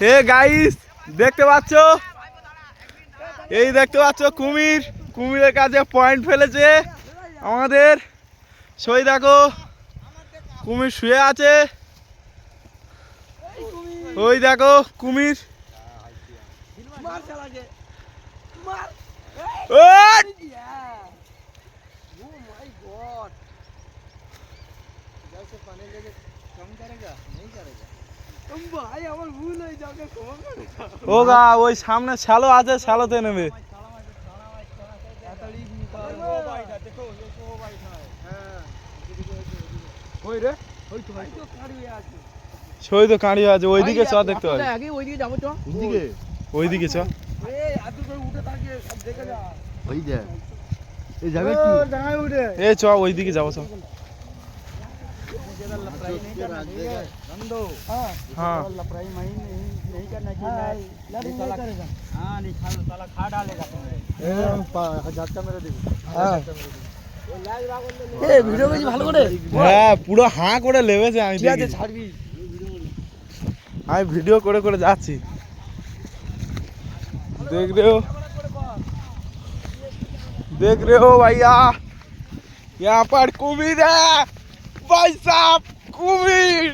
Hey guys, দেখতে পাচ্ছ, এই দেখতে পাচ্ছ কুমির। কুমিরের কাছে পয়েন্ট ফেলেছে আমাদের। সই দেখো, কুমির শুয়ে আছে। ওই দেখো কুমির। ও গা, ওই সামনে শ্যালো আছে, শ্যালোতে নেবে। সই তো কাঁড়িয়ে আছে, ওইদিকে চ, দেখতে পাবি। ওইদিকে চ। এ চ, ওইদিকে যাবো চ। हाँ नहीं करना হ্যাঁ, পুরো হাঁ করে লেবেছে। আমি ভিডিও করে করে যাচ্ছি, देख रहे हो भैया, यहाँ पर कुमीर है भाई साहब, कुमीर।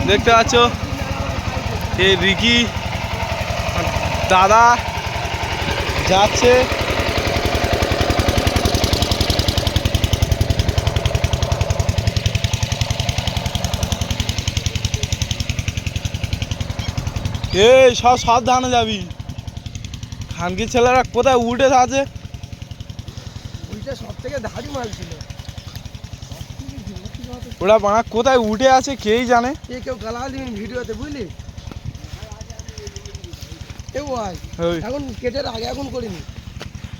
দেখতে পাচ্ছ এই রিকি দাদা যাচ্ছে। এই সব সাবধানে যাবি, খানকির ছেলেরা কোথায় উঠে আছে। সব থেকে ধাড়ি মাল ছিল ওরা, বাঁক কোথায় উঠে আছে কেই জানে। কেউ গালা দিন ভিডিওতে, বুঝলি? এখন কেটের আগে এখন করিনি।